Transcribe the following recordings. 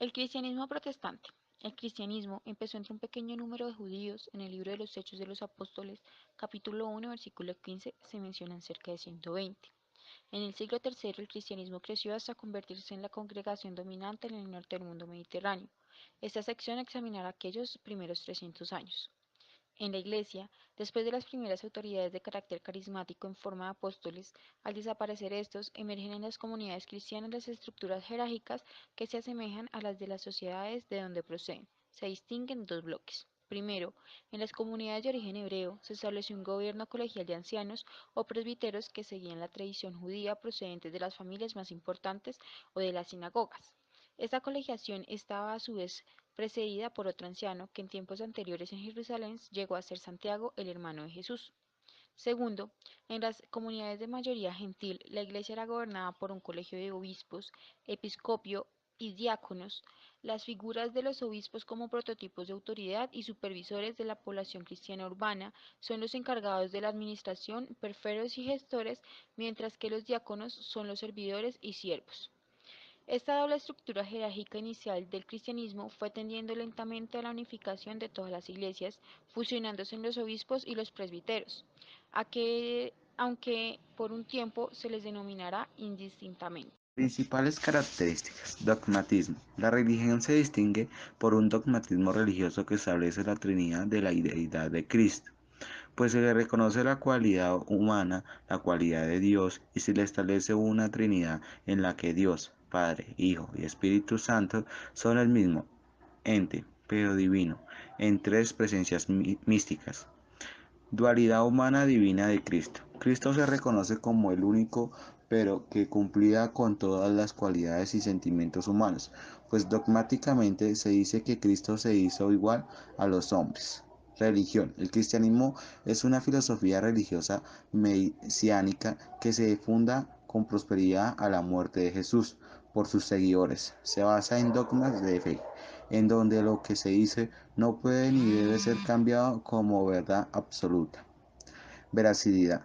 El cristianismo protestante. El cristianismo empezó entre un pequeño número de judíos. En el libro de los Hechos de los Apóstoles, capítulo 1, versículo 15, se mencionan cerca de 120. En el siglo III el cristianismo creció hasta convertirse en la congregación dominante en el norte del mundo mediterráneo. Esta sección examinará aquellos primeros 300 años. En la Iglesia, después de las primeras autoridades de carácter carismático en forma de apóstoles, al desaparecer estos, emergen en las comunidades cristianas las estructuras jerárquicas que se asemejan a las de las sociedades de donde proceden. Se distinguen dos bloques. Primero, en las comunidades de origen hebreo se estableció un gobierno colegial de ancianos o presbíteros que seguían la tradición judía procedentes de las familias más importantes o de las sinagogas. Esta colegiación estaba a su vez precedida por otro anciano que en tiempos anteriores en Jerusalén llegó a ser Santiago, el hermano de Jesús. Segundo, en las comunidades de mayoría gentil, la iglesia era gobernada por un colegio de obispos, episcopio y diáconos. Las figuras de los obispos como prototipos de autoridad y supervisores de la población cristiana urbana son los encargados de la administración, perferos y gestores, mientras que los diáconos son los servidores y siervos. Esta doble estructura jerárquica inicial del cristianismo fue tendiendo lentamente a la unificación de todas las iglesias, fusionándose en los obispos y los presbíteros, aunque por un tiempo se les denominará indistintamente. Principales características. Dogmatismo. La religión se distingue por un dogmatismo religioso que establece la Trinidad de la deidad de Cristo, pues se le reconoce la cualidad humana, la cualidad de Dios, y se le establece una Trinidad en la que Dios, Padre, Hijo y Espíritu Santo son el mismo ente, pero divino, en tres presencias místicas. Dualidad humana divina de Cristo. Cristo se reconoce como el único, pero que cumplía con todas las cualidades y sentimientos humanos, pues dogmáticamente se dice que Cristo se hizo igual a los hombres. Religión. El cristianismo es una filosofía religiosa mesiánica que se funda con prosperidad a la muerte de Jesús por sus seguidores. Se basa en dogmas de fe, en donde lo que se dice no puede ni debe ser cambiado como verdad absoluta. Veracidad.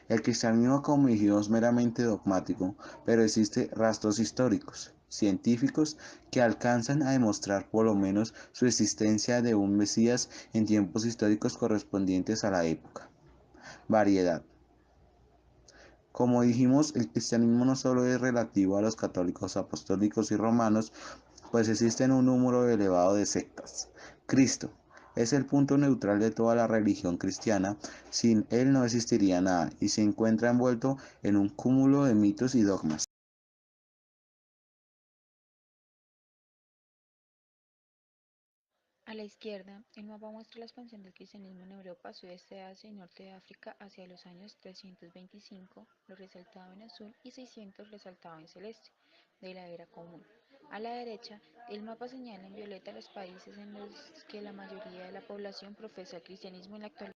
El cristianismo, como dijimos, es meramente dogmático, pero existen rastros históricos, científicos, que alcanzan a demostrar por lo menos su existencia de un Mesías en tiempos históricos correspondientes a la época. Variedad. Como dijimos, el cristianismo no solo es relativo a los católicos, apostólicos y romanos, pues existen un número elevado de sectas. Cristo es el punto neutral de toda la religión cristiana, sin él no existiría nada y se encuentra envuelto en un cúmulo de mitos y dogmas. A la izquierda, el mapa muestra la expansión del cristianismo en Europa, sudeste de Asia y norte de África hacia los años 325, lo resaltado en azul, y 600 resaltado en celeste, de la era común. A la derecha, el mapa señala en violeta los países en los que la mayoría de la población profesa el cristianismo en la actualidad.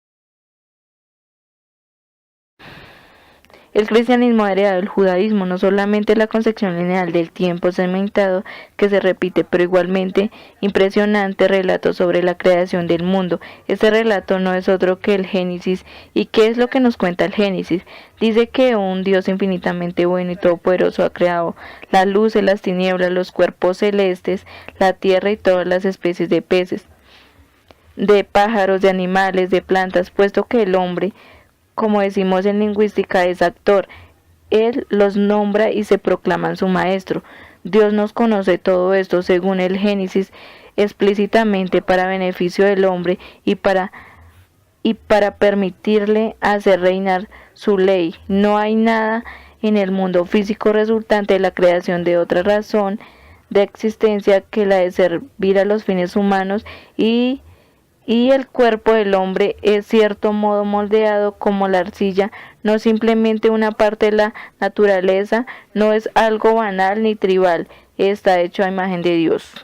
El cristianismo ha heredado el judaísmo, no solamente la concepción lineal del tiempo segmentado que se repite, pero igualmente impresionante relato sobre la creación del mundo. Este relato no es otro que el Génesis. ¿Y qué es lo que nos cuenta el Génesis? Dice que un Dios infinitamente bueno y todopoderoso ha creado la luz y las tinieblas, los cuerpos celestes, la tierra y todas las especies de peces, de pájaros, de animales, de plantas, puesto que el hombre, como decimos en lingüística, es actor. Él los nombra y se proclaman su maestro. Dios nos conoce todo esto según el Génesis explícitamente para beneficio del hombre y para permitirle hacer reinar su ley. No hay nada en el mundo físico resultante de la creación de otra razón de existencia que la de servir a los fines humanos y el cuerpo del hombre es cierto modo moldeado como la arcilla, no simplemente una parte de la naturaleza, no es algo banal ni tribal, está hecho a imagen de Dios.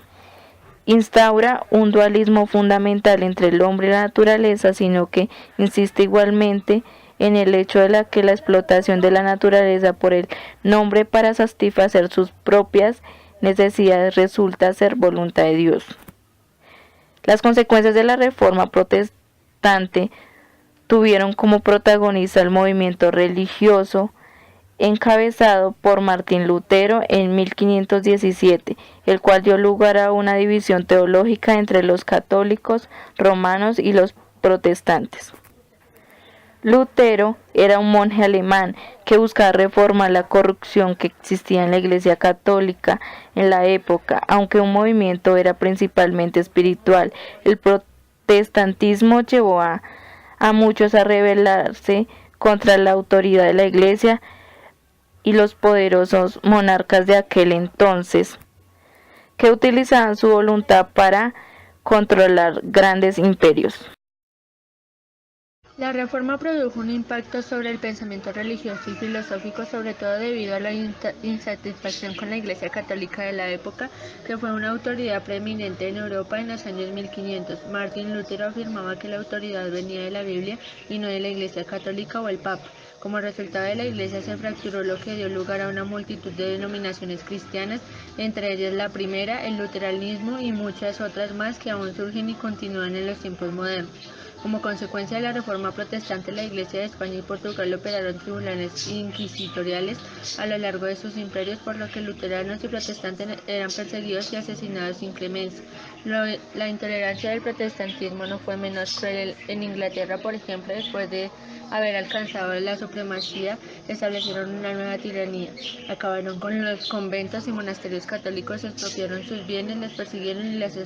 Instaura un dualismo fundamental entre el hombre y la naturaleza, sino que insiste igualmente en el hecho de que la explotación de la naturaleza por el hombre para satisfacer sus propias necesidades resulta ser voluntad de Dios. Las consecuencias de la Reforma Protestante tuvieron como protagonista el movimiento religioso encabezado por Martín Lutero en 1517, el cual dio lugar a una división teológica entre los católicos romanos y los protestantes. Lutero era un monje alemán que buscaba reformar la corrupción que existía en la Iglesia Católica en la época, aunque un movimiento era principalmente espiritual. El protestantismo llevó a muchos a rebelarse contra la autoridad de la Iglesia y los poderosos monarcas de aquel entonces, que utilizaban su voluntad para controlar grandes imperios. La Reforma produjo un impacto sobre el pensamiento religioso y filosófico, sobre todo debido a la insatisfacción con la Iglesia Católica de la época, que fue una autoridad preeminente en Europa en los años 1500. Martín Lutero afirmaba que la autoridad venía de la Biblia y no de la Iglesia Católica o el Papa. Como resultado de la Iglesia se fracturó, lo que dio lugar a una multitud de denominaciones cristianas, entre ellas la primera, el luteranismo, y muchas otras más que aún surgen y continúan en los tiempos modernos. Como consecuencia de la Reforma Protestante, la Iglesia de España y Portugal operaron tribunales inquisitoriales a lo largo de sus imperios, por lo que luteranos y protestantes eran perseguidos y asesinados sin clemencia. La intolerancia del protestantismo no fue menos cruel. En Inglaterra, por ejemplo, después de haber alcanzado la supremacía, establecieron una nueva tiranía. Acabaron con los conventos y monasterios católicos, expropiaron sus bienes, les persiguieron y les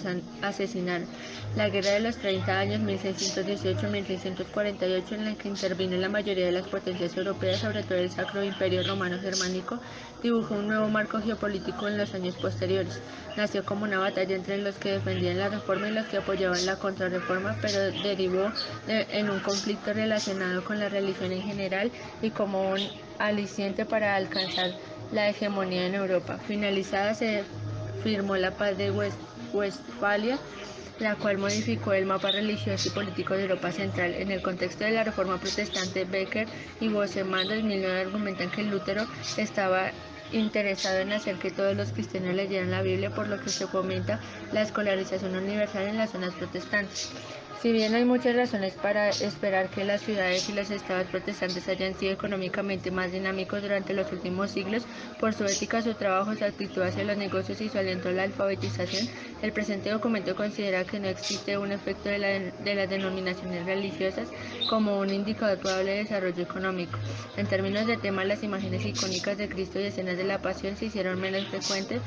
asesinaron. La Guerra de los 30 años, 1618-1648, en la que intervino la mayoría de las potencias europeas, sobre todo el Sacro Imperio Romano Germánico, dibujó un nuevo marco geopolítico en los años posteriores. Nació como una batalla entre los que defendían la reforma y los que apoyaban la contrarreforma, pero derivó en un conflicto relacionado con la religión en general y como un aliciente para alcanzar la hegemonía en Europa. Finalizada, se firmó la Paz de Westfalia, la cual modificó el mapa religioso y político de Europa Central. En el contexto de la Reforma Protestante, Becker y Boseman 2009 argumentan que Lutero estaba interesado en hacer que todos los cristianos leyeran la Biblia, por lo que se fomenta la escolarización universal en las zonas protestantes. Si bien hay muchas razones para esperar que las ciudades y los estados protestantes hayan sido económicamente más dinámicos durante los últimos siglos, por su ética, su trabajo, su actitud hacia los negocios y su aliento a la alfabetización, el presente documento considera que no existe un efecto de las denominaciones religiosas como un indicador probable de desarrollo económico. En términos de tema, las imágenes icónicas de Cristo y escenas de la Pasión se hicieron menos frecuentes,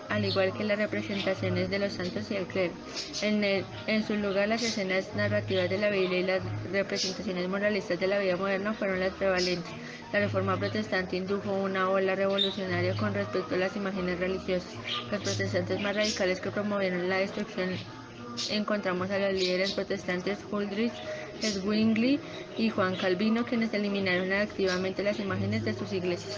al igual que las representaciones de los santos y el clero. En su lugar, las escenas narrativas de la Biblia y las representaciones moralistas de la vida moderna fueron las prevalentes. La Reforma Protestante indujo una ola revolucionaria con respecto a las imágenes religiosas. Los protestantes más radicales que promovieron la destrucción encontramos a los líderes protestantes Huldrych, Zwingli y Juan Calvino, quienes eliminaron activamente las imágenes de sus iglesias.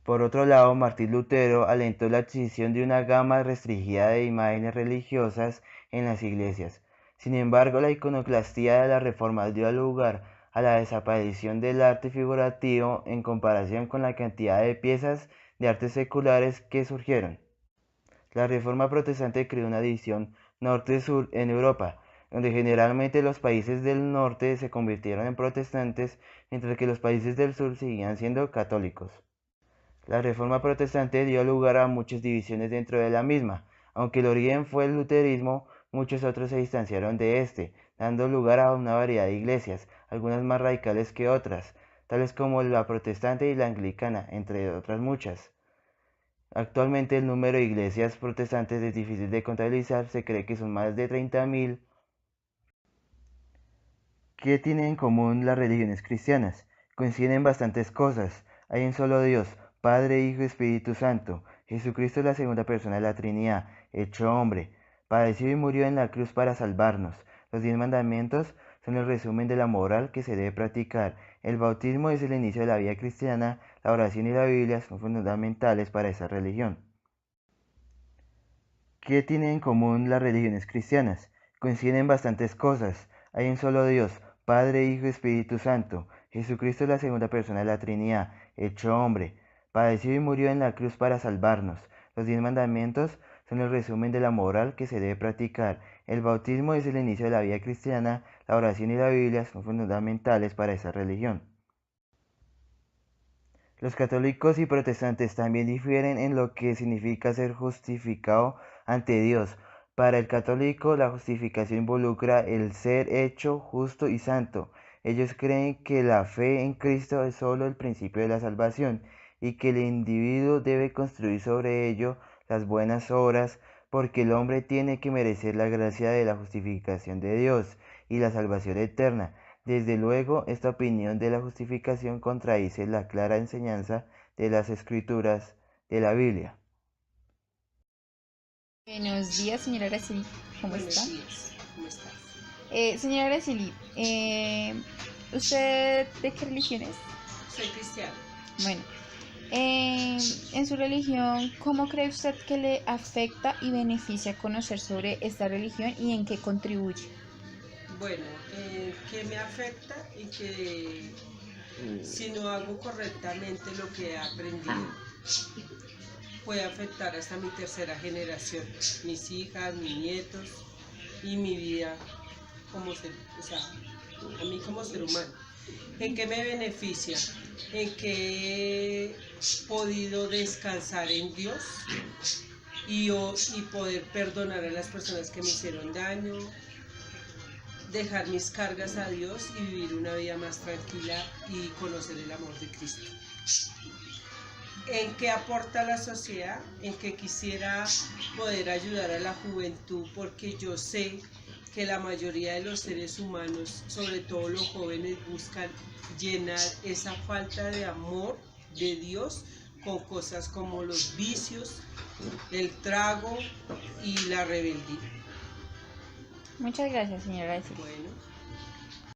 Por otro lado, Martín Lutero alentó la adquisición de una gama restringida de imágenes religiosas en las iglesias. Sin embargo, la iconoclastía de la Reforma dio lugar a la desaparición del arte figurativo en comparación con la cantidad de piezas de arte seculares que surgieron. La Reforma Protestante creó una división norte-sur en Europa, donde generalmente los países del norte se convirtieron en protestantes, mientras que los países del sur seguían siendo católicos. La Reforma Protestante dio lugar a muchas divisiones dentro de la misma. Aunque el origen fue el luterismo, muchos otros se distanciaron de este, dando lugar a una variedad de iglesias, algunas más radicales que otras, tales como la protestante y la anglicana, entre otras muchas. Actualmente el número de iglesias protestantes es difícil de contabilizar, se cree que son más de 30.000. ¿Qué tienen en común las religiones cristianas? Coinciden en bastantes cosas. Hay un solo Dios, Padre, Hijo y Espíritu Santo. Jesucristo es la segunda persona de la Trinidad, hecho hombre. Padeció y murió en la cruz para salvarnos. Los 10 mandamientos son el resumen de la moral que se debe practicar. El bautismo es el inicio de la vida cristiana. La oración y la Biblia son fundamentales para esa religión. ¿Qué tienen en común las religiones cristianas? Coinciden en bastantes cosas. Hay un solo Dios, Padre, Hijo y Espíritu Santo. Jesucristo es la segunda persona de la Trinidad, hecho hombre. Padeció y murió en la cruz para salvarnos. Los 10 mandamientos son el resumen de la moral que se debe practicar. El bautismo es el inicio de la vida cristiana. La oración y la Biblia son fundamentales para esa religión. Los católicos y protestantes también difieren en lo que significa ser justificado ante Dios. Para el católico, la justificación involucra el ser hecho justo y santo. Ellos creen que la fe en Cristo es solo el principio de la salvación y que el individuo debe construir sobre ello las buenas obras, porque el hombre tiene que merecer la gracia de la justificación de Dios y la salvación eterna. Desde luego, esta opinión de la justificación contradice la clara enseñanza de las Escrituras de la Biblia. Buenos días, señora Araceli. ¿Cómo está? Buenos días, ¿cómo estás? Señora Araceli, ¿usted de qué religión es? Soy cristiana. Bueno, en su religión, ¿cómo cree usted que le afecta y beneficia conocer sobre esta religión y en qué contribuye? Bueno, que me afecta y que si no hago correctamente lo que he aprendido, puede afectar hasta mi tercera generación, mis hijas, mis nietos y mi vida como ser, o sea, a mí como ser humano. ¿En qué me beneficia? En que he podido descansar en Dios y poder perdonar a las personas que me hicieron daño, dejar mis cargas a Dios y vivir una vida más tranquila y conocer el amor de Cristo. ¿En qué aporta la sociedad? En que quisiera poder ayudar a la juventud, porque yo sé que la mayoría de los seres humanos, sobre todo los jóvenes, buscan llenar esa falta de amor de Dios con cosas como los vicios, el trago y la rebeldía. Muchas gracias, señora Araceli. Bueno.